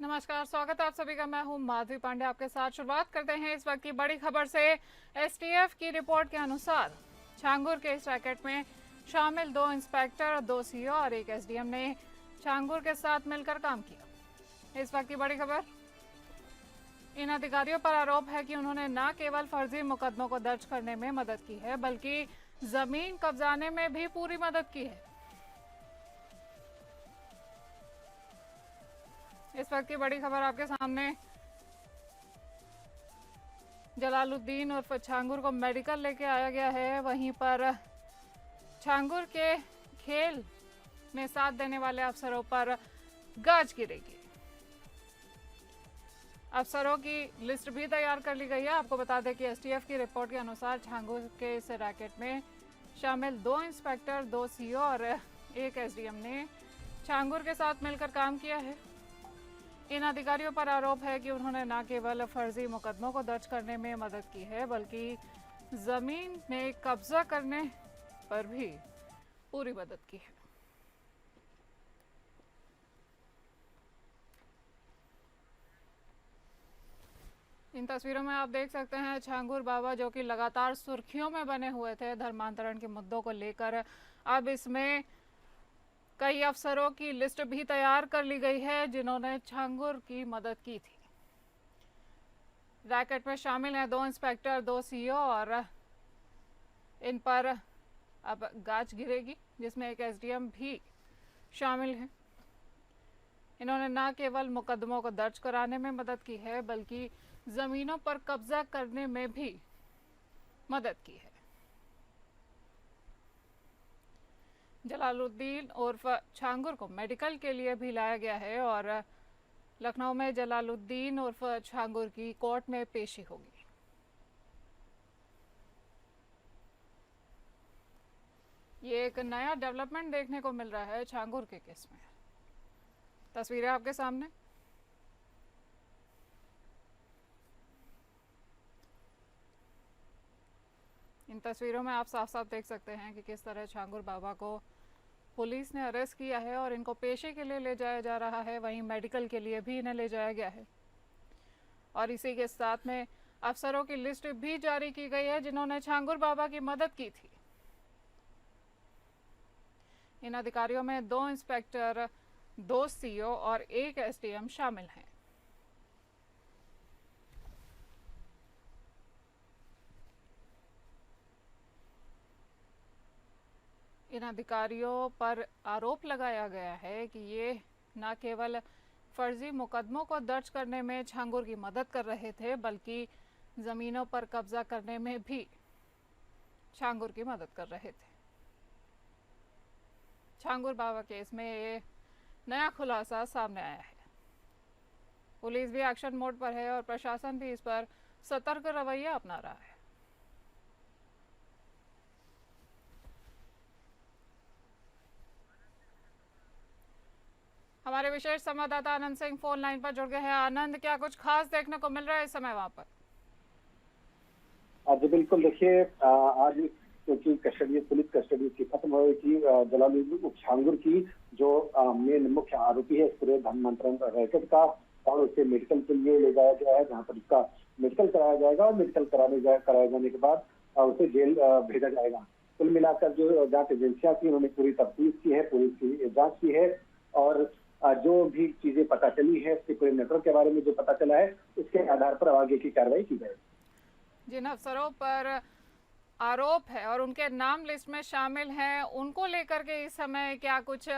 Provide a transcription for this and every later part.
नमस्कार, स्वागत है आप सभी का। मैं हूं माधवी पांडे आपके साथ। शुरुआत करते हैं इस वक्त की बड़ी खबर से। एसटीएफ की रिपोर्ट के अनुसार छांगुर के इस रैकेट में शामिल 2 इंस्पेक्टर, 2 सीओ और 1 एसडीएम ने छांगुर के साथ मिलकर काम किया। इस वक्त की बड़ी खबर, इन अधिकारियों पर आरोप है कि उन्होंने न केवल फर्जी मुकदमों को दर्ज करने में मदद की है, बल्कि जमीन कब्जाने में भी पूरी मदद की है। इस वक्त की बड़ी खबर आपके सामने। जलालुद्दीन उर्फ छांगुर को मेडिकल लेके आया गया है। वहीं पर छांगुर के खेल में साथ देने वाले अफसरों पर गाज गिरेगी। अफसरों की लिस्ट भी तैयार कर ली गई है। आपको बता दें कि एसटीएफ की रिपोर्ट के अनुसार छांगुर के इस रैकेट में शामिल 2 इंस्पेक्टर, 2 सीओ और 1 एसडीएम ने छांगुर के साथ मिलकर काम किया है। इन अधिकारियों पर आरोप है कि उन्होंने न केवल फर्जी मुकदमों को दर्ज करने में मदद की है, बल्कि जमीन में कब्जा करने पर भी पूरी मदद की है। इन तस्वीरों में आप देख सकते हैं छांगुर बाबा, जो कि लगातार सुर्खियों में बने हुए थे धर्मांतरण के मुद्दों को लेकर। अब इसमें कई अफसरों की लिस्ट भी तैयार कर ली गई है जिन्होंने छांगुर की मदद की थी। रैकेट में शामिल हैं 2 इंस्पेक्टर, 2 सीओ और इन पर अब गाज गिरेगी, जिसमें 1 एसडीएम भी शामिल है। इन्होंने न केवल मुकदमों को दर्ज कराने में मदद की है, बल्कि जमीनों पर कब्जा करने में भी मदद की है। जलालुद्दीन उर्फ छांगुर को मेडिकल के लिए भी लाया गया है और लखनऊ में जलालुद्दीन उर्फ छांगुर की कोर्ट में पेशी होगी। ये एक नया डेवलपमेंट देखने को मिल रहा है छांगुर के केस में। तस्वीरें आपके सामने। इन तस्वीरों में आप साफ साफ देख सकते हैं कि किस तरह छांगुर बाबा को पुलिस ने अरेस्ट किया है और इनको पेशे के लिए ले जाया जा रहा है। वहीं मेडिकल के लिए भी इन्हें ले जाया गया है और इसी के साथ में अफसरों की लिस्ट भी जारी की गई है जिन्होंने छांगुर बाबा की मदद की थी। इन अधिकारियों में 2 इंस्पेक्टर, 2 सीओ और 1 एसडीएम शामिल हैं। इन अधिकारियों पर आरोप लगाया गया है कि ये न केवल फर्जी मुकदमों को दर्ज करने में छांगुर की मदद कर रहे थे, बल्कि जमीनों पर कब्जा करने में भी छांगुर की मदद कर रहे थे। छांगुर बाबा केस में ये नया खुलासा सामने आया है। पुलिस भी एक्शन मोड पर है और प्रशासन भी इस पर सतर्क रवैया अपना रहा है। हमारे विशेष संवाददाता आनंद सिंह फोन लाइन पर जुड़ गए हैं। आनंद, क्या कुछ खास देखने को मिल रहा है इस समय वहां पर? जी बिल्कुल, देखिए आज क्योंकि कस्टडी, पुलिस कस्टडी की खत्म हो गई थी जलालुद्दीन छांगुर की, जो मेन मुख्य आरोपी है इस पूरे धर्मांतरण रैकेट का, और उसे मेडिकल के लिए ले जाया गया है, जहां पर उसका मेडिकल कराया जाएगा और मेडिकल कराए जाने के बाद उसे जेल भेजा जाएगा। कुल मिलाकर जो जांच एजेंसियां थी उन्होंने पूरी तफ्तीश की है, पूरी की जांच की है और जो भी चीजें पता चली है, इसके पूरे नेटवर्क के बारे में जो पता चला है, उसके आधार पर आगे की कार्रवाई की जाएगी। जिन अफसरों पर आरोप है और उनके नाम लिस्ट में शामिल हैं, उनको लेकर के इस समय क्या कुछ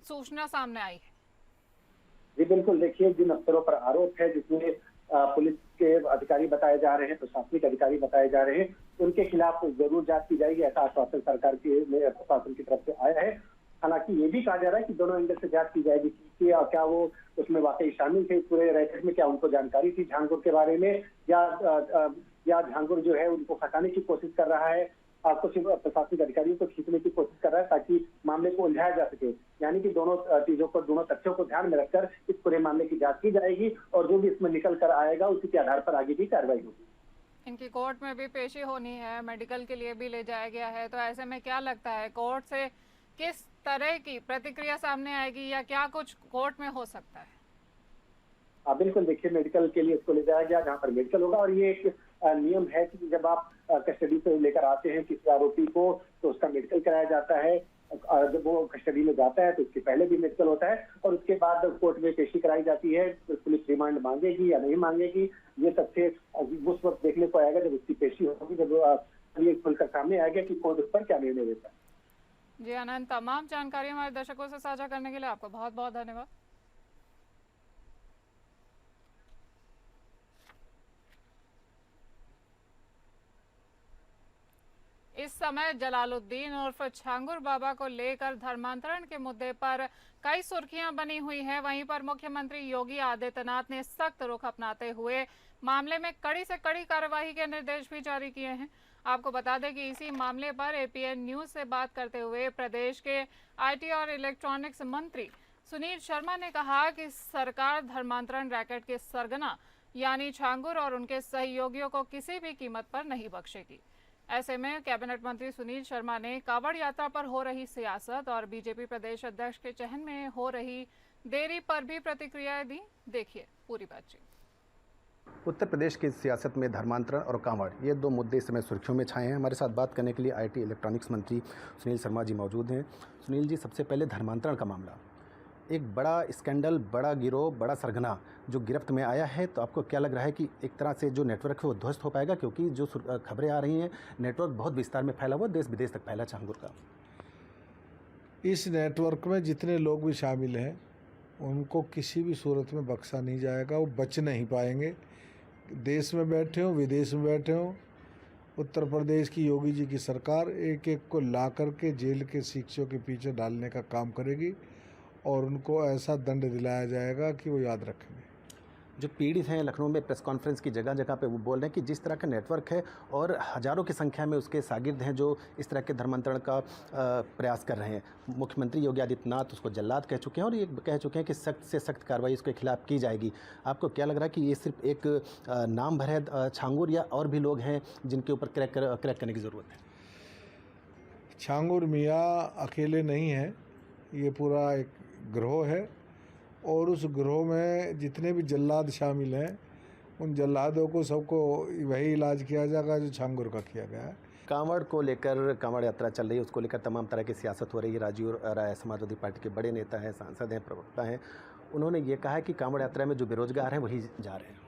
सूचना सामने आई है? जी बिल्कुल, देखिए जिन अफसरों पर आरोप है, जिसमें पुलिस के अधिकारी बताए जा रहे हैं, प्रशासनिक अधिकारी बताए जा रहे हैं, उनके खिलाफ जरूर जांच की जाएगी, ऐसा आश्वासन सरकार के प्रशासन की तरफ से आया है। हालांकि ये भी कहा जा रहा है कि दोनों एंगल से जांच की जाएगी कि क्या वो उसमें वाकई शामिल थे पूरे रैकेट में, क्या उनको जानकारी थी झांगुर के बारे में, या झांगुर जो है उनको फंसाने की कोशिश कर रहा है, कुछ प्रशासनिक अधिकारियों को खींचने की कोशिश कर रहा है ताकि मामले को उलझाया जा सके। यानी कि दोनों चीजों को, दोनों तथ्यों को ध्यान में रखकर इस पूरे मामले की जांच की जाएगी और जो भी इसमें निकल कर आएगा उसी के आधार पर आगे की कार्रवाई होगी। इनकी कोर्ट में भी पेशी होनी है, मेडिकल के लिए भी ले जाया गया है, तो ऐसे में क्या लगता है कोर्ट से किस तरह की प्रतिक्रिया सामने आएगी या क्या कुछ कोर्ट में हो सकता है? बिल्कुल देखिए, मेडिकल के लिए इसको ले जाया गया जहाँ पर मेडिकल होगा, और ये एक नियम है कि जब आप कस्टडी से लेकर आते हैं किसी आरोपी को तो उसका मेडिकल कराया जाता है। जब वो कस्टडी में जाता है तो उसके पहले भी मेडिकल होता है और उसके बाद कोर्ट में पेशी कराई जाती है। तो पुलिस रिमांड मांगेगी या नहीं मांगेगी, ये तथ्य उस वक्त देखने को आएगा जब उसकी पेशी होगी, जब ये खुलकर सामने आएगा कि कोर्ट उस पर क्या निर्णय देता है। जी आनंद, तमाम जानकारी हमारे दर्शकों से साझा करने के लिए आपका बहुत बहुत धन्यवाद। इस समय जलालुद्दीन उर्फ छांगुर बाबा को लेकर धर्मांतरण के मुद्दे पर कई सुर्खियां बनी हुई हैं। वहीं पर मुख्यमंत्री योगी आदित्यनाथ ने सख्त रुख अपनाते हुए मामले में कड़ी से कड़ी कार्यवाही के निर्देश भी जारी किए हैं। आपको बता दें कि इसी मामले पर एपीएन न्यूज से बात करते हुए प्रदेश के आईटी और इलेक्ट्रॉनिक्स मंत्री सुनील शर्मा ने कहा कि सरकार धर्मांतरण रैकेट के सरगना यानी छांगुर और उनके सहयोगियों को किसी भी कीमत पर नहीं बख्शेगी। ऐसे में कैबिनेट मंत्री सुनील शर्मा ने कांवड़ यात्रा पर हो रही सियासत और बीजेपी प्रदेश अध्यक्ष के चयन में हो रही देरी पर भी प्रतिक्रियाएं दी। देखिए पूरी बातचीत। उत्तर प्रदेश की सियासत में धर्मांतरण और कांवड़, ये दो मुद्दे इस समय सुर्खियों में छाए हैं। हमारे साथ बात करने के लिए आईटी इलेक्ट्रॉनिक्स मंत्री सुनील शर्मा जी मौजूद हैं। सुनील जी, सबसे पहले धर्मांतरण का मामला, एक बड़ा स्कैंडल, बड़ा गिरोह, बड़ा सरगना जो गिरफ्त में आया है, तो आपको क्या लग रहा है कि एक तरह से जो नेटवर्क है वो ध्वस्त हो पाएगा? क्योंकि जो खबरें आ रही हैं, नेटवर्क बहुत विस्तार में फैला हुआ, देश विदेश तक फैला छांगुर का। इस नेटवर्क में जितने लोग भी शामिल हैं उनको किसी भी सूरत में बख्शा नहीं जाएगा, वो बच नहीं पाएंगे। देश में बैठे हों, विदेश में बैठे हों, उत्तर प्रदेश की योगी जी की सरकार एक एक को ला करके जेल के शिक्षों के पीछे डालने का काम करेगी और उनको ऐसा दंड दिलाया जाएगा कि वो याद रखेंगे। जो पीड़ित हैं लखनऊ में प्रेस कॉन्फ्रेंस की जगह जगह पे वो बोल रहे हैं कि जिस तरह का नेटवर्क है और हजारों की संख्या में उसके शागिर्द हैं जो इस तरह के धर्मांतरण का प्रयास कर रहे हैं। मुख्यमंत्री योगी आदित्यनाथ उसको जल्लाद कह चुके हैं और ये कह चुके हैं कि सख्त से सख्त कार्रवाई उसके खिलाफ की जाएगी। आपको क्या लग रहा है कि ये सिर्फ एक नाम भर है छांगुर, या और भी लोग हैं जिनके ऊपर क्रैक करने की ज़रूरत है? छांगुर मियाँ अकेले नहीं हैं, ये पूरा एक गिरोह है और उस गिरोह में जितने भी जल्लाद शामिल हैं उन जल्लादों को सबको वही इलाज किया जाएगा जो छांगुर का किया गया है। कांवड़ को लेकर, कांवड़ यात्रा चल रही है, उसको लेकर तमाम तरह की सियासत हो रही है। राजीव राय समाजवादी पार्टी के बड़े नेता हैं, सांसद हैं, प्रवक्ता हैं, उन्होंने ये कहा है कि कांवड़ यात्रा में जो बेरोजगार हैं वही जा रहे हैं।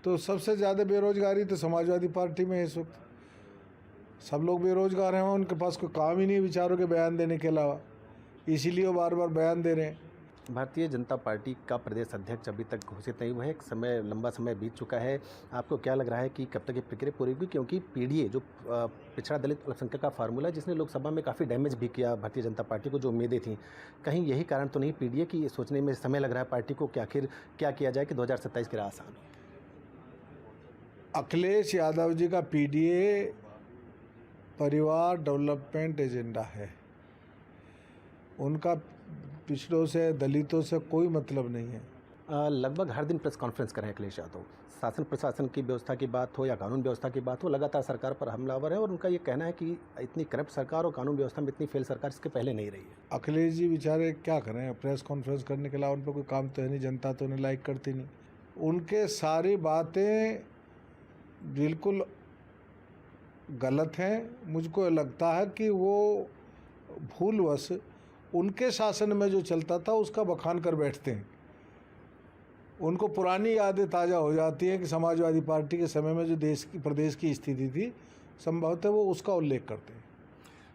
तो सबसे ज़्यादा बेरोजगारी तो समाजवादी पार्टी में है इस वक्त। सब लोग बेरोजगार हैं, उनके पास कोई काम ही नहीं विचारों के बयान देने के अलावा, इसीलिए वो बार बार बयान दे रहे हैं। भारतीय जनता पार्टी का प्रदेश अध्यक्ष अभी तक घोषित नहीं हुआ है, लंबा समय बीत चुका है। आपको क्या लग रहा है कि कब तक ये प्रक्रिया पूरी होगी? क्योंकि पीडीए जो पिछड़ा दलित अल्पसंख्यक का फार्मूला, जिसने लोकसभा में काफ़ी डैमेज भी किया भारतीय जनता पार्टी को, जो उम्मीदें थी, कहीं यही कारण तो नहीं पीडीए की सोचने में समय लग रहा है पार्टी को कि आखिर क्या किया जाए कि 2027 की राह आसान हो? अखिलेश यादव जी का पीडीए परिवार डेवलपमेंट एजेंडा है, उनका पिछड़ों से, दलितों से कोई मतलब नहीं है। लगभग हर दिन प्रेस कॉन्फ्रेंस करें अखिलेश यादव। शासन प्रशासन की व्यवस्था की बात हो या कानून व्यवस्था की बात हो, लगातार सरकार पर हमलावर है और उनका ये कहना है कि इतनी करप्ट सरकार और कानून व्यवस्था में इतनी फेल सरकार इसके पहले नहीं रही है। अखिलेश जी बेचारे क्या करें, प्रेस कॉन्फ्रेंस करने के अलावा उन पर कोई काम तो है नहीं, जनता तो उन्हें लाइक करती नहीं। उनके सारी बातें बिल्कुल गलत हैं। मुझको लगता है कि वो भूलवश उनके शासन में जो चलता था उसका बखान कर बैठते हैं। उनको पुरानी यादें ताज़ा हो जाती हैं कि समाजवादी पार्टी के समय में जो प्रदेश की स्थिति थी, संभवतः वो उसका उल्लेख करते हैं।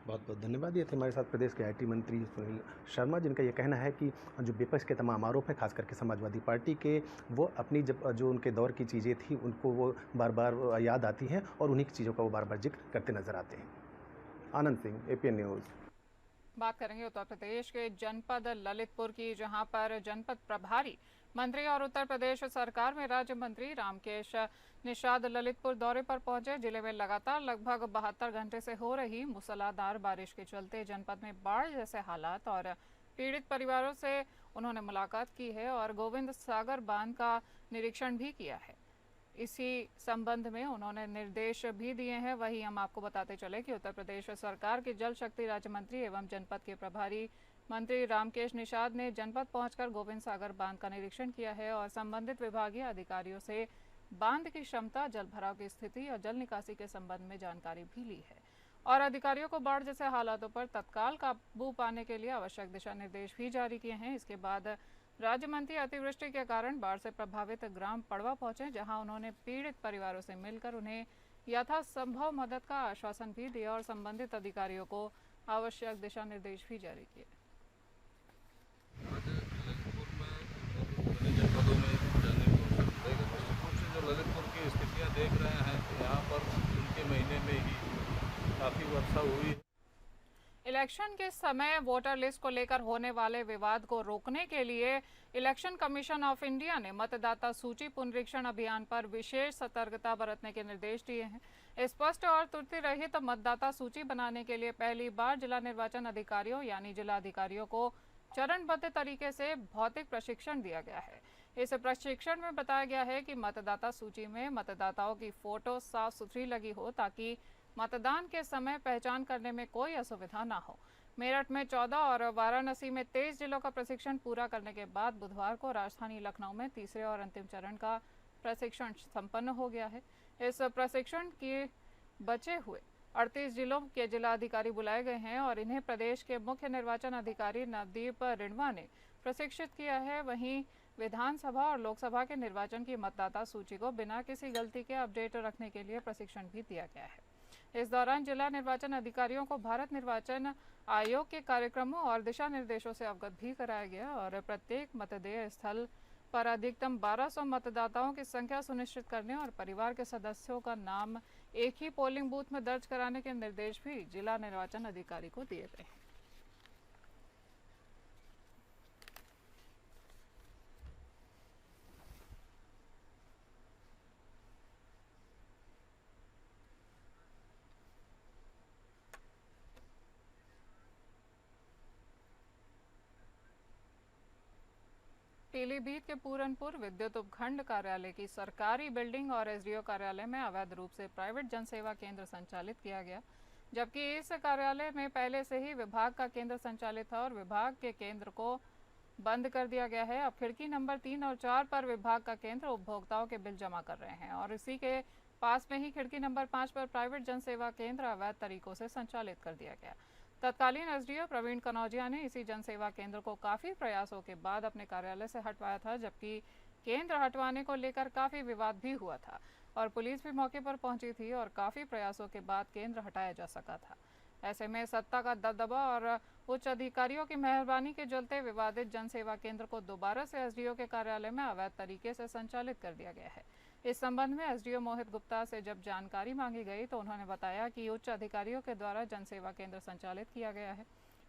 बहुत बहुत धन्यवाद। ये थे हमारे साथ प्रदेश के आईटी मंत्री सुनील शर्मा, जिनका ये कहना है कि जो विपक्ष के तमाम आरोप हैं, खास करके समाजवादी पार्टी के, वो अपनी जो उनके दौर की चीज़ें थी उनको वो बार बार याद आती हैं और उन्हीं की चीज़ों का वो बार बार जिक्र करते नजर आते हैं। Anand Singh, APN news. बात करेंगे उत्तर प्रदेश के जनपद ललितपुर की, जहां पर जनपद प्रभारी मंत्री और उत्तर प्रदेश सरकार में राज्य मंत्री रामकेश निषाद ललितपुर दौरे पर पहुंचे। जिले में लगातार लगभग 72 घंटे से हो रही मूसलाधार बारिश के चलते जनपद में बाढ़ जैसे हालात और पीड़ित परिवारों से उन्होंने मुलाकात की है और गोविंद सागर बांध का निरीक्षण भी किया है। इसी संबंध में उन्होंने निर्देश भी दिए हैं। वहीं हम आपको बताते चले कि उत्तर प्रदेश सरकार के जल शक्ति राज्य मंत्री एवं जनपद के प्रभारी मंत्री रामकेश निषाद ने जनपद पहुंचकर गोविंद सागर बांध का निरीक्षण किया है और संबंधित विभागीय अधिकारियों से बांध की क्षमता, जल भराव की स्थिति और जल निकासी के संबंध में जानकारी भी ली है और अधिकारियों को बाढ़ जैसे हालातों पर तत्काल काबू पाने के लिए आवश्यक दिशा निर्देश भी जारी किए हैं। इसके बाद राज्य मंत्री अतिवृष्टि के कारण बाढ़ से प्रभावित ग्राम पड़वा पहुंचे, जहां उन्होंने पीड़ित परिवारों से मिलकर उन्हें यथासंभव मदद का आश्वासन भी दिया और संबंधित अधिकारियों को आवश्यक दिशा निर्देश भी जारी किए। जनपदों में जाने को जो ललितपुर की स्थितियां देख रहे हैं, यहाँ पर इनके महीने में ही काफ़ी वर्षा हुई है। इलेक्शन के समय वोटर लिस्ट को लेकर होने वाले विवाद को रोकने के लिए इलेक्शन कमीशन ऑफ इंडिया ने मतदाता सूची पुनरीक्षण अभियान पर विशेष सतर्कता बरतने के निर्देश दिए हैं। स्पष्ट और त्रुटि रहित मतदाता सूची बनाने के लिए पहली बार जिला निर्वाचन अधिकारियों यानी जिला अधिकारियों को चरणबद्ध तरीके से भौतिक प्रशिक्षण दिया गया है। इस प्रशिक्षण में बताया गया है कि मतदाता सूची में मतदाताओं की फोटो साफ सुथरी लगी हो ताकि मतदान के समय पहचान करने में कोई असुविधा ना हो। मेरठ में 14 और वाराणसी में 23 जिलों का प्रशिक्षण पूरा करने के बाद बुधवार को राजधानी लखनऊ में तीसरे और अंतिम चरण का प्रशिक्षण संपन्न हो गया है। इस प्रशिक्षण के बचे हुए 38 जिलों के जिलाधिकारी बुलाए गए हैं और इन्हें प्रदेश के मुख्य निर्वाचन अधिकारी नवदीप रिणवा ने प्रशिक्षित किया है। वहीं विधानसभा और लोकसभा के निर्वाचन की मतदाता सूची को बिना किसी गलती के अपडेट रखने के लिए प्रशिक्षण भी दिया गया है। इस दौरान जिला निर्वाचन अधिकारियों को भारत निर्वाचन आयोग के कार्यक्रमों और दिशा निर्देशों से अवगत भी कराया गया और प्रत्येक मतदेय स्थल पर अधिकतम 1200 मतदाताओं की संख्या सुनिश्चित करने और परिवार के सदस्यों का नाम एक ही पोलिंग बूथ में दर्ज कराने के निर्देश भी जिला निर्वाचन अधिकारी को दिए गए हैं। पीलीभीत के पूरनपुर विद्युत उपखंड कार्यालय की सरकारी बिल्डिंग और एसडीओ कार्यालय में अवैध रूप से प्राइवेट जनसेवा केंद्र संचालित किया गया, जबकि इस कार्यालय में पहले से ही विभाग का केंद्र संचालित था और विभाग के केंद्र को बंद कर दिया गया है। अब खिड़की नंबर 3 और 4 पर विभाग का केंद्र उपभोक्ताओं के बिल जमा कर रहे हैं और इसी के पास में ही खिड़की नंबर 5 पर प्राइवेट जनसेवा केंद्र अवैध तरीकों से संचालित कर दिया गया। तत्कालीन एसडीओ प्रवीण कनौजिया ने इसी जनसेवा केंद्र को काफी प्रयासों के बाद अपने कार्यालय से हटवाया था, जबकि केंद्र हटवाने को लेकर काफी विवाद भी हुआ था और पुलिस भी मौके पर पहुंची थी और काफी प्रयासों के बाद केंद्र हटाया जा सका था। ऐसे में सत्ता का दबदबा और उच्च अधिकारियों की मेहरबानी के चलते विवादित जनसेवा केंद्र को दोबारा से एसडीओ के कार्यालय में अवैध तरीके से संचालित कर दिया गया है। इस संबंध में एसडीओ मोहित गुप्ता से जब जानकारी मांगी गई तो उन्होंने बताया कि उच्च अधिकारियों के द्वारा जनसेवा केंद्र संचालित किया गया है।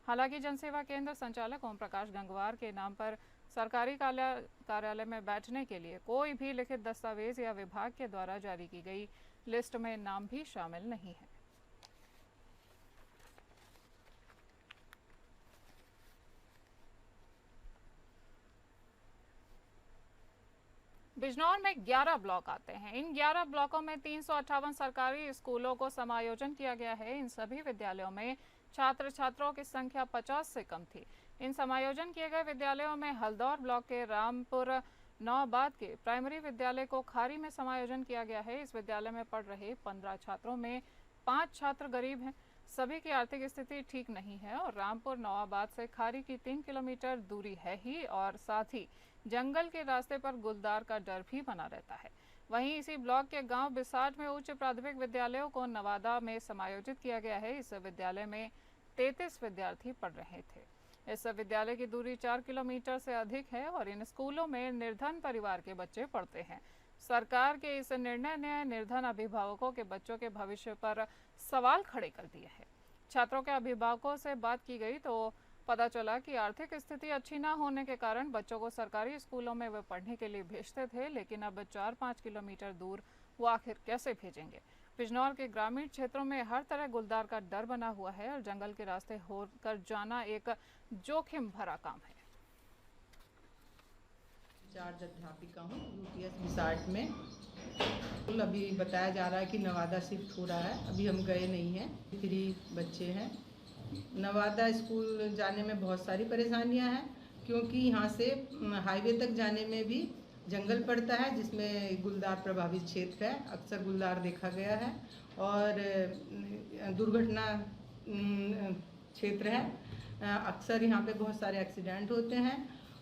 हालांकि जनसेवा केंद्र संचालक ओम प्रकाश गंगवार के नाम पर सरकारी कार्यालय में बैठने के लिए कोई भी लिखित दस्तावेज या विभाग के द्वारा जारी की गई लिस्ट में नाम भी शामिल नहीं है। बिजनौर में 11 ब्लॉक आते हैं। इन 11 ब्लॉकों में 358 सरकारी स्कूलों को समायोजन किया गया है। इन सभी विद्यालयों में छात्र छात्राओं की संख्या 50 से कम थी। इन समायोजन किए गए विद्यालयों में हल्दौर ब्लॉक के रामपुर नौबाद के प्राइमरी विद्यालय को खारी में समायोजन किया गया है। इस विद्यालय में पढ़ रहे 15 छात्रों में 5 छात्र गरीब हैं। सभी की आर्थिक स्थिति ठीक नहीं है और रामपुर नवाबाद से खारी की 3 किलोमीटर दूरी है ही और साथ ही जंगल के रास्ते पर गुलदार का डर भी बना रहता है। वहीं इसी ब्लॉक के गांव बिसाट में उच्च प्राथमिक विद्यालयों को नवादा में समायोजित किया गया है। इस विद्यालय में 33 विद्यार्थी पढ़ रहे थे। इस विद्यालय की दूरी 4 किलोमीटर से अधिक है और इन स्कूलों में निर्धन परिवार के बच्चे पढ़ते हैं। सरकार के इस निर्णय ने निर्धन अभिभावकों के बच्चों के भविष्य पर सवाल खड़े कर दिए हैं। छात्रों के अभिभावकों से बात की गई तो पता चला कि आर्थिक स्थिति अच्छी न होने के कारण बच्चों को सरकारी स्कूलों में वे पढ़ने के लिए भेजते थे, लेकिन अब 4-5 किलोमीटर दूर वो आखिर कैसे भेजेंगे। बिजनौर के ग्रामीण क्षेत्रों में हर तरह गुलदार का डर बना हुआ है और जंगल के रास्ते होकर जाना एक जोखिम भरा काम है। इंचार्ज अध्यापिका हूँ यूटीएस बिसाट में। अभी बताया जा रहा है कि नवादा शिफ्ट हो रहा है, अभी हम गए नहीं हैं। 3 बच्चे हैं, नवादा स्कूल जाने में बहुत सारी परेशानियां हैं, क्योंकि यहाँ से हाईवे तक जाने में भी जंगल पड़ता है, जिसमें गुलदार प्रभावित क्षेत्र है, अक्सर गुलदार देखा गया है और दुर्घटना क्षेत्र है। अक्सर यहाँ पे बहुत सारे एक्सीडेंट होते हैं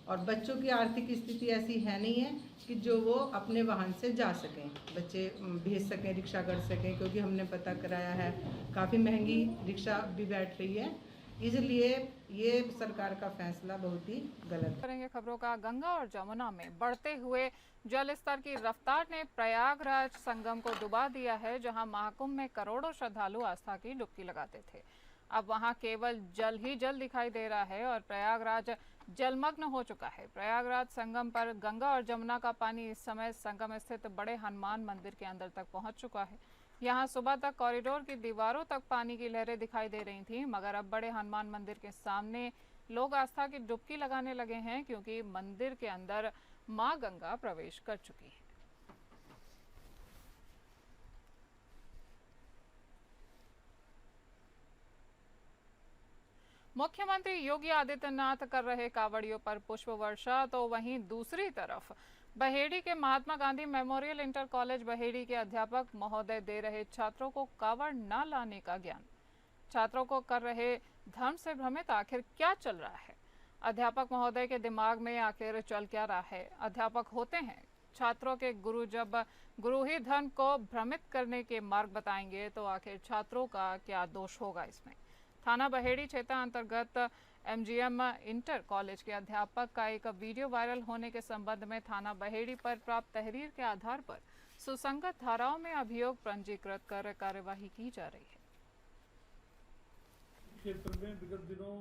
और बच्चों की आर्थिक स्थिति ऐसी है नहीं है कि जो वो अपने वाहन से जा सकें, बच्चे भेज सकें, रिक्शा कर सकें, क्योंकि हमने पता कराया है काफ़ी महंगी रिक्शा भी बैठ रही है। इसलिए ये सरकार का फैसला बहुत ही गलत है। करेंगे खबरों का। गंगा और जमुना में बढ़ते हुए जल स्तर की रफ्तार ने प्रयागराज संगम को डुबा दिया है, जहां महाकुंभ में करोड़ों श्रद्धालु आस्था की डुबकी लगाते थे। अब वहां केवल जल ही जल दिखाई दे रहा है और प्रयागराज जलमग्न हो चुका है। प्रयागराज संगम पर गंगा और जमुना का पानी इस समय संगम स्थित बड़े हनुमान मंदिर के अंदर तक पहुंच चुका है। यहां सुबह तक कॉरिडोर की दीवारों तक पानी की लहरें दिखाई दे रही थीं, मगर अब बड़े हनुमान मंदिर के सामने लोग आस्था की डुबकी लगाने लगे हैं, क्योंकि मंदिर के अंदर मां गंगा प्रवेश कर चुकी है। मुख्यमंत्री योगी आदित्यनाथ कर रहे कांवड़ियों पर पुष्प वर्षा, तो वहीं दूसरी तरफ बहेड़ी के Mahatma Gandhi memorial inter college Baheri के अध्यापक महोदय दे रहे छात्रों को कांवड़ न लाने का ज्ञान। छात्रों को कर रहे धर्म से भ्रमित, आखिर क्या चल रहा है? अध्यापक महोदय के दिमाग में आखिर चल क्या रहा है? अध्यापक होते हैं छात्रों के गुरु, जब गुरु ही धर्म को भ्रमित करने के मार्ग बताएंगे तो आखिर छात्रों का क्या दोष होगा इसमें? थाना बहेड़ी क्षेत्र अंतर्गत एमजीएम इंटर कॉलेज के अध्यापक का एक वीडियो वायरल होने के संबंध में थाना बहेड़ी पर प्राप्त तहरीर के आधार पर सुसंगत धाराओं में अभियोग पंजीकृत कर कार्यवाही की जा रही है। क्षेत्र में विगत दिनों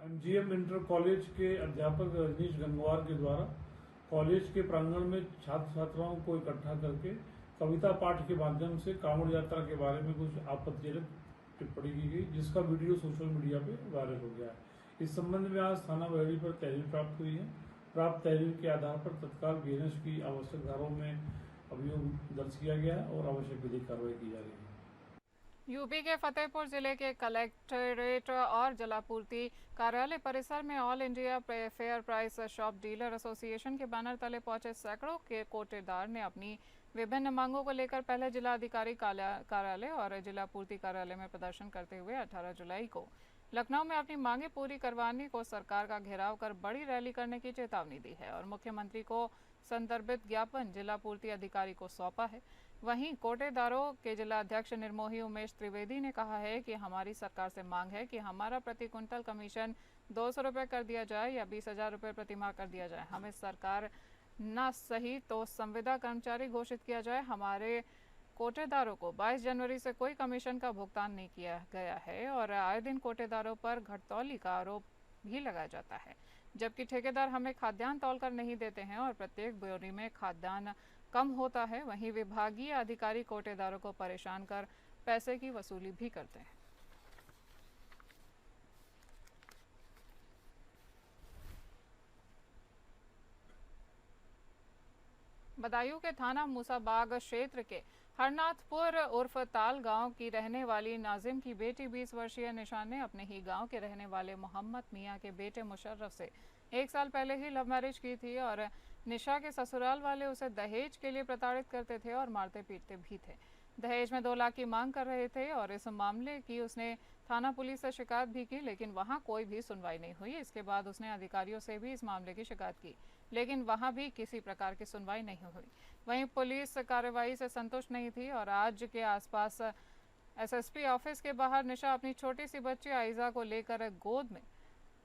एमजीएम इंटर कॉलेज के अध्यापक रजनीश गंगवार के द्वारा कॉलेज के प्रांगण में छात्र छात्राओं को इकट्ठा करके कविता पाठ के माध्यम से कांवड़ यात्रा के बारे में कुछ आपत्तिजनक टिप्पणी की गई, जिसका वीडियो सोशल मीडिया पे वायरल हो गया है। इस संबंध में आज थाना बहेड़ी पर तहरीर प्राप्त हुई है। प्राप्त तहरीर के आधार पर तत्काल बीएनएस की आवश्यक धाराओं में अभियोग दर्ज किया गया है और आवश्यक विधिक कार्रवाई की जा रही है। यूपी के फतेहपुर जिले के कलेक्ट्रेट और जलापूर्ति कार्यालय परिसर में all India fair price shop dealer association के बैनर तले पहुंचे सैकड़ों के कोटेदार ने अपनी विभिन्न मांगों को लेकर पहले जिला अधिकारी कार्यालय और जिला पूर्ति कार्यालय में प्रदर्शन करते हुए 18 जुलाई को लखनऊ में अपनी मांगे पूरी करवाने को सरकार का घेराव कर बड़ी रैली करने की चेतावनी दी है और मुख्यमंत्री को संदर्भित ज्ञापन जिला पूर्ति अधिकारी को सौंपा है। वहीं कोटेदारों के जिला अध्यक्ष निर्मोही उमेश त्रिवेदी ने कहा है कि हमारी सरकार से मांग है कि हमारा प्रति कुंतल कमीशन 200 रुपये कर दिया जाए या 20,000 रुपये प्रति माह कर दिया जाए। हमें सरकार ना सही तो संविदा कर्मचारी घोषित किया जाए। हमारे कोटेदारों को 22 जनवरी से कोई कमीशन का भुगतान नहीं किया गया है और आए दिन कोटेदारों पर घटतौली का आरोप भी लगाया जाता है, जबकि ठेकेदार हमें खाद्यान्न तौलकर नहीं देते हैं और प्रत्येक बोरी में खाद्यान्न कम होता है। वहीं विभागीय अधिकारी कोटेदारों को परेशान कर पैसे की वसूली भी करते हैं। बदायूं के थाना मूसाबाग क्षेत्र के हरनाथपुर उर्फ ताल गांव की रहने वाली नाजिम की बेटी 20 वर्षीय निशा ने अपने ही गांव के रहने वाले मोहम्मद मियां के बेटे मुशर्रफ से 1 साल पहले ही लव मैरिज की थी और निशा के ससुराल वाले उसे दहेज के लिए प्रताड़ित करते थे और मारते पीटते भी थे। दहेज में 2 लाख की मांग कर रहे थे और इस मामले की उसने थाना पुलिस से शिकायत भी की, लेकिन वहां कोई भी सुनवाई नहीं हुई। इसके बाद उसने अधिकारियों से भी इस मामले की शिकायत की, लेकिन वहां भी किसी प्रकार की सुनवाई नहीं हुई। वहीं पुलिस कार्रवाई से संतुष्ट नहीं थी और आज के आसपास एसएसपी ऑफिस के बाहर निशा अपनी छोटी सी बच्ची आइजा को लेकर गोद में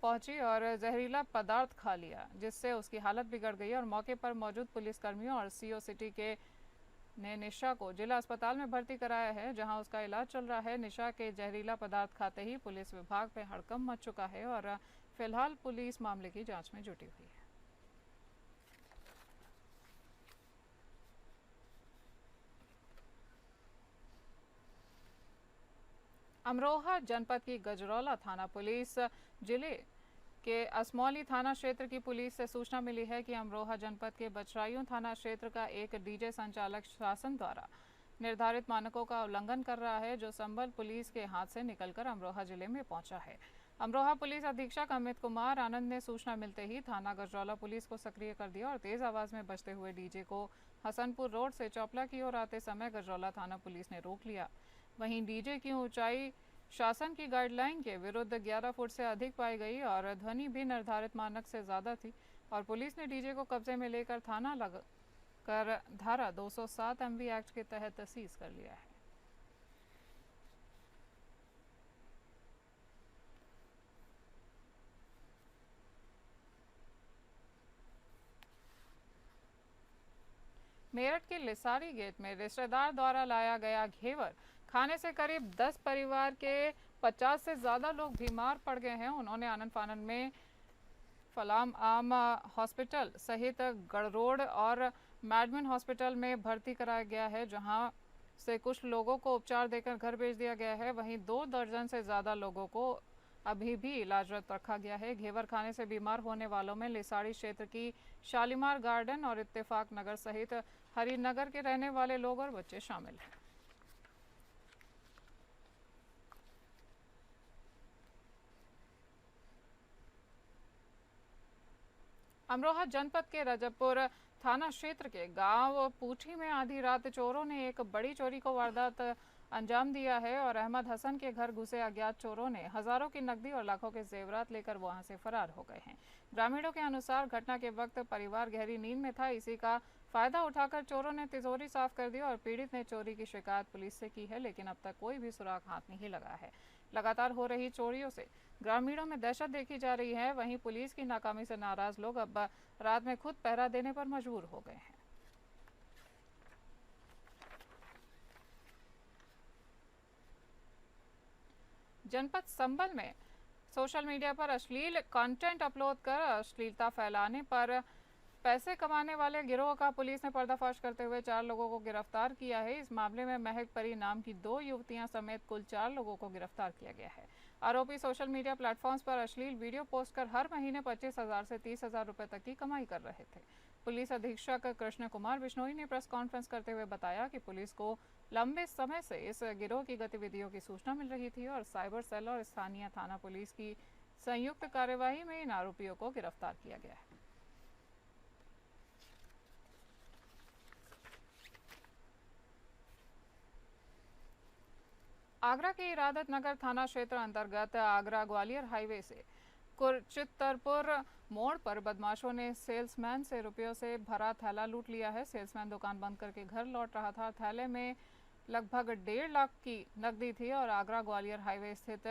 पहुंची और जहरीला पदार्थ खा लिया, जिससे उसकी हालत बिगड़ गई और मौके पर मौजूद पुलिसकर्मियों और सीओ सिटी के ने निशा को जिला अस्पताल में भर्ती कराया है, जहां उसका इलाज चल रहा है। निशा के जहरीला पदार्थ खाते ही पुलिस विभाग पे हड़कंप मच चुका है और फिलहाल पुलिस मामले की जांच में जुटी हुई है। अमरोहा जनपद की गजरौला थाना पुलिस जिले के असमौली थाना क्षेत्र की पुलिस से सूचना मिली है कि अमरोहा जनपद के बछराइयों थाना क्षेत्र का एक डीजे संचालक शासन द्वारा निर्धारित मानकों का उल्लंघन कर रहा है, जो संभल पुलिस के हाथ से निकलकर अमरोहा जिले में पहुंचा है। अमरोहा पुलिस अधीक्षक अमित कुमार आनंद ने सूचना मिलते ही थाना गजरौला पुलिस को सक्रिय कर दिया और तेज आवाज में बजते हुए डीजे को हसनपुर रोड से चौपला की ओर आते समय गजरौला थाना पुलिस ने रोक लिया। वहीं डीजे की ऊंचाई शासन की गाइडलाइन के विरुद्ध 11 फुट से अधिक पाई गई और ध्वनि भी निर्धारित मानक से ज्यादा थी और पुलिस ने डीजे को कब्जे में लेकर थाना कर धारा 207 MV एक्ट के तहत सीज कर लिया है। मेरठ के लिसारी गेट में रिश्तेदार द्वारा लाया गया घेवर खाने से करीब 10 परिवार के 50 से ज्यादा लोग बीमार पड़ गए हैं। उन्होंने आनंद फानंद में फलाम आम हॉस्पिटल सहित गड़रोड और मैडमिन हॉस्पिटल में भर्ती कराया गया है, जहां से कुछ लोगों को उपचार देकर घर भेज दिया गया है। वहीं 2 दर्जन से ज्यादा लोगों को अभी भी इलाजरत रखा गया है। घेवर खाने से बीमार होने वालों में लिसाड़ी क्षेत्र की शालीमार गार्डन और इत्तेफाक नगर सहित हरिनगर के रहने वाले लोग और बच्चे शामिल हैं। अमरोहा जनपद के रजबपुर थाना क्षेत्र के गांव पूठी में आधी रात चोरों ने एक बड़ी चोरी को वारदात अंजाम दिया है और अहमद हसन के घर घुसे अज्ञात चोरों ने हजारों की नकदी और लाखों के जेवरात लेकर वहां से फरार हो गए हैं। ग्रामीणों के अनुसार घटना के वक्त परिवार गहरी नींद में था। इसी का फायदा उठाकर चोरों ने तिजोरी साफ कर दी और पीड़ित ने चोरी की शिकायत पुलिस से की है, लेकिन अब तक कोई भी सुराग हाथ नहीं लगा है। लगातार हो रही चोरियों से ग्रामीणों में दहशत देखी जा रही है। वहीं पुलिस की नाकामी से नाराज लोग अब रात में खुद पहरा देने पर मजबूर हो गए हैं। जनपद संभल में सोशल मीडिया पर अश्लील कंटेंट अपलोड कर अश्लीलता फैलाने पर पैसे कमाने वाले गिरोह का पुलिस ने पर्दाफाश करते हुए 4 लोगों को गिरफ्तार किया है। इस मामले में महक परी नाम की 2 युवतियां समेत कुल 4 लोगों को गिरफ्तार किया गया है। आरोपी सोशल मीडिया प्लेटफॉर्म्स पर अश्लील वीडियो पोस्ट कर हर महीने 25,000 से 30,000 रुपए तक की कमाई कर रहे थे। पुलिस अधीक्षक कृष्ण कुमार बिश्नोई ने प्रेस कॉन्फ्रेंस करते हुए बताया कि पुलिस को लंबे समय से इस गिरोह की गतिविधियों की सूचना मिल रही थी और साइबर सेल और स्थानीय थाना पुलिस की संयुक्त कार्यवाही में इन आरोपियों को गिरफ्तार किया गया है। आगरा के इरादत नगर थाना क्षेत्र अंतर्गत आगरा ग्वालियर हाईवे से कुरचित्तरपुर मोड़ पर बदमाशों ने सेल्समैन से रुपयों से भरा थैला लूट लिया है। सेल्समैन दुकान बंद करके घर लौट रहा था। थैले में लगभग 1.5 लाख की नकदी थी और आगरा ग्वालियर हाईवे स्थित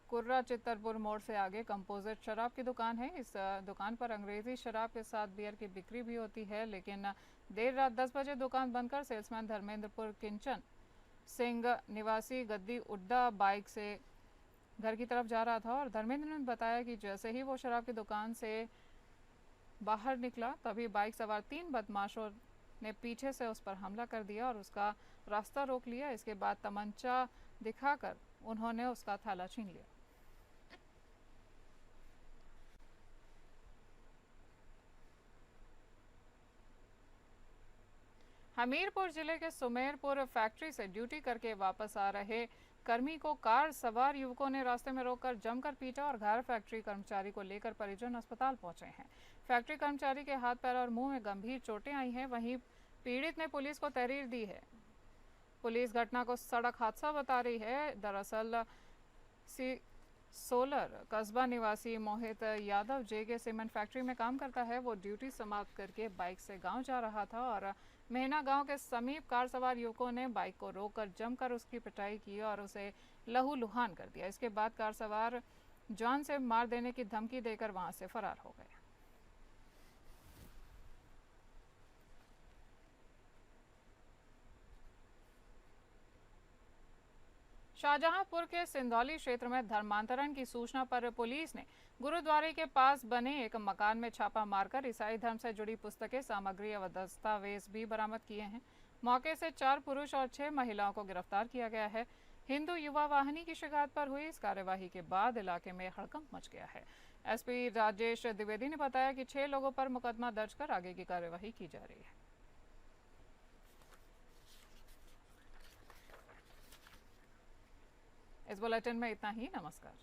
कुर्रा चित्तरपुर मोड़ से आगे कंपोजिट शराब की दुकान है। इस दुकान पर अंग्रेजी शराब के साथ बियर की बिक्री भी होती है, लेकिन देर रात 10 बजे दुकान बंद कर सेल्समैन धर्मेंद्रपुर किंचन सिंह निवासी गद्दी उड्डा बाइक से घर की तरफ जा रहा था और धर्मेंद्र ने बताया कि जैसे ही वो शराब की दुकान से बाहर निकला तभी बाइक सवार 3 बदमाशों ने पीछे से उस पर हमला कर दिया और उसका रास्ता रोक लिया। इसके बाद तमंचा दिखाकर उन्होंने उसका थैला छीन लिया। हमीरपुर जिले के सुमेरपुर फैक्ट्री से ड्यूटी करके वापस आ रहे कर्मी को कार सवार युवकों ने रास्ते में रोककर जमकर पीटा और घायल फैक्ट्री कर्मचारी को लेकर परिजन अस्पताल पहुंचे हैं। फैक्ट्री कर्मचारी के हाथ पैर और मुंह में गंभीर चोटें आई हैं। वहीं पीड़ित ने पुलिस को तहरीर दी है। पुलिस घटना को सड़क हादसा बता रही है। दरअसल सोलर कस्बा निवासी मोहित यादव जेके सीमेंट फैक्ट्री में काम करता है। वो ड्यूटी समाप्त करके बाइक से गांव जा रहा था और मेहना गांव के समीप कार सवार युवकों ने बाइक को रोककर जमकर उसकी पिटाई की और उसे लहूलुहान कर दिया। इसके बाद कार सवार जान से मार देने की धमकी देकर वहां से फरार हो गए। शाहजहांपुर के सिंधौली क्षेत्र में धर्मांतरण की सूचना पर पुलिस ने गुरुद्वारे के पास बने एक मकान में छापा मारकर ईसाई धर्म से जुड़ी पुस्तकें, सामग्री और दस्तावेज भी बरामद किए हैं। मौके से 4 पुरुष और 6 महिलाओं को गिरफ्तार किया गया है। हिंदू युवा वाहिनी की शिकायत पर हुई इस कार्यवाही के बाद इलाके में हड़कंप मच गया है। एसपी राजेश द्विवेदी ने बताया कि 6 लोगों पर मुकदमा दर्ज कर आगे की कार्यवाही की जा रही है। इस बुलेटिन में इतना ही। नमस्कार।